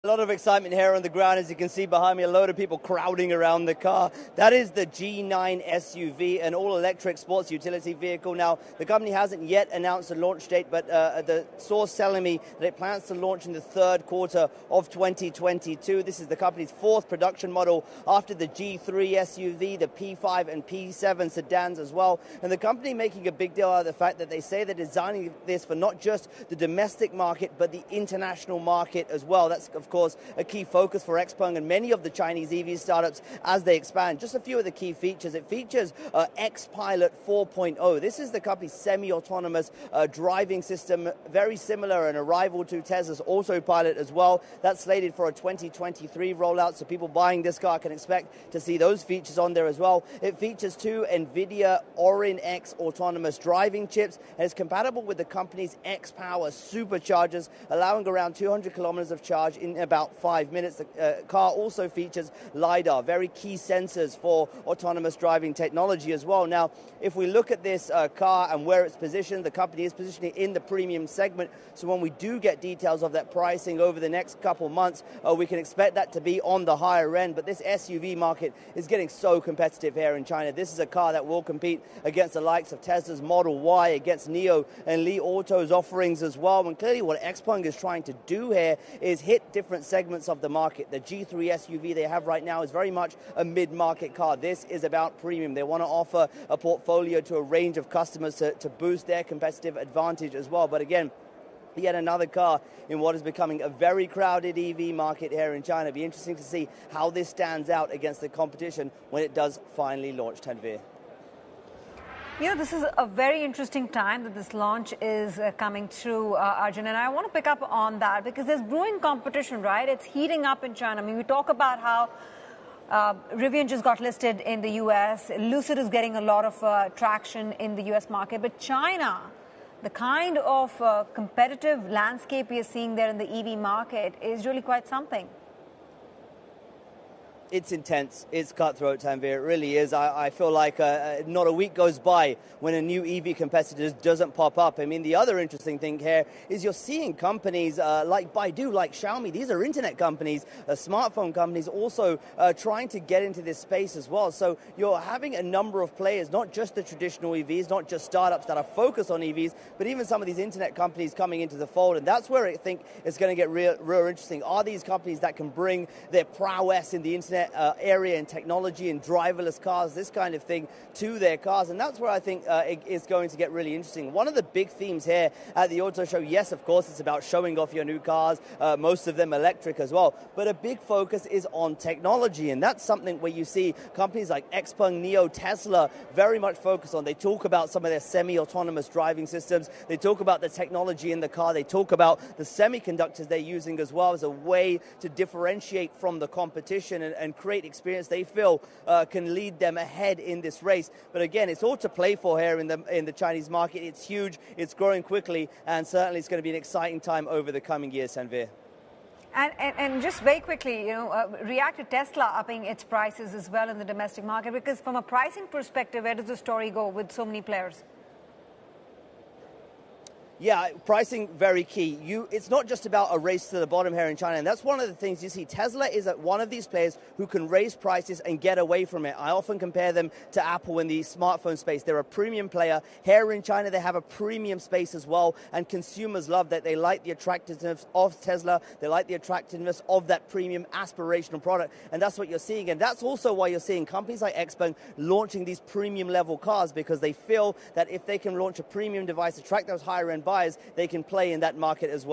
A lot of excitement here on the ground. As you can see behind me, a load of people crowding around the car. That is the G9 SUV, an all-electric sports utility vehicle. Now, the company hasn't yet announced a launch date, but the source telling me that it plans to launch in the third quarter of 2022. This is the company's fourth production model after the G3 SUV, the P5 and P7 sedans as well. And the company making a big deal out of the fact that they say they're designing this for not just the domestic market, but the international market as well. That's, of course, a key focus for Xpeng and many of the Chinese EV startups as they expand. Just a few of the key features. It features X-Pilot 4.0. This is the company's semi-autonomous driving system, very similar and a rival to Tesla's Autopilot as well. That's slated for a 2023 rollout, so people buying this car can expect to see those features on there as well. It features two NVIDIA Orin X autonomous driving chips and is compatible with the company's X-Power superchargers, allowing around 200 kilometers of charge in about 5 minutes. The car also features LiDAR, very key sensors for autonomous driving technology as well. Now, if we look at this car and where it's positioned, the company is positioning in the premium segment. So when we do get details of that pricing over the next couple months, we can expect that to be on the higher end. But this SUV market is getting so competitive here in China. This is a car that will compete against the likes of Tesla's Model Y, against NIO and Li Auto's offerings as well. And clearly what Xpeng is trying to do here is hit different segments of the market. The G3 SUV they have right now is very much a mid-market car. This is about premium. They want to offer a portfolio to a range of customers to boost their competitive advantage as well. But again, yet another car in what is becoming a very crowded EV market here in China. It'll be interesting to see how this stands out against the competition when it does finally launch, Tanveer. You know, this is a very interesting time that this launch is coming through, Arjun, and I want to pick up on that because there's brewing competition, right? It's heating up in China. I mean, we talk about how Rivian just got listed in the U.S. Lucid is getting a lot of traction in the U.S. market, but China, the kind of competitive landscape we are seeing there in the EV market is really quite something. It's intense. It's cutthroat, Tanveer. It really is. I feel like not a week goes by when a new EV competitor doesn't pop up. I mean, the other interesting thing here is you're seeing companies like Baidu, like Xiaomi. These are internet companies, smartphone companies, also trying to get into this space as well. So you're having a number of players, not just the traditional EVs, not just startups that are focused on EVs, but even some of these internet companies coming into the fold. And that's where I think it's going to get real interesting. Are these companies that can bring their prowess in the internet area and technology and driverless cars, this kind of thing, to their cars? And that's where I think it is going to get really interesting. One of the big themes here at the auto show, yes, of course, it's about showing off your new cars, most of them electric as well, but a big focus is on technology, and that's something where you see companies like Xpeng, NIO, Tesla very much focused on. They talk about some of their semi-autonomous driving systems, they talk about the technology in the car, they talk about the semiconductors they're using as well as a way to differentiate from the competition and create experience they feel can lead them ahead in this race. But again, it's all to play for here in the Chinese market. It's huge, it's growing quickly, and certainly it's going to be an exciting time over the coming years, Tanveer. And just very quickly, you know, react to Tesla upping its prices as well in the domestic market, because from a pricing perspective, where does the story go with so many players? Yeah, pricing, very key. It's not just about a race to the bottom here in China, and that's one of the things you see. Tesla is one of these players who can raise prices and get away from it. I often compare them to Apple in the smartphone space. They're a premium player. Here in China, they have a premium space as well, and consumers love that. They like the attractiveness of Tesla. They like the attractiveness of that premium aspirational product, and that's what you're seeing. And that's also why you're seeing companies like Xpeng launching these premium level cars, because they feel that if they can launch a premium device, attract those higher end buyers, they can play in that market as well.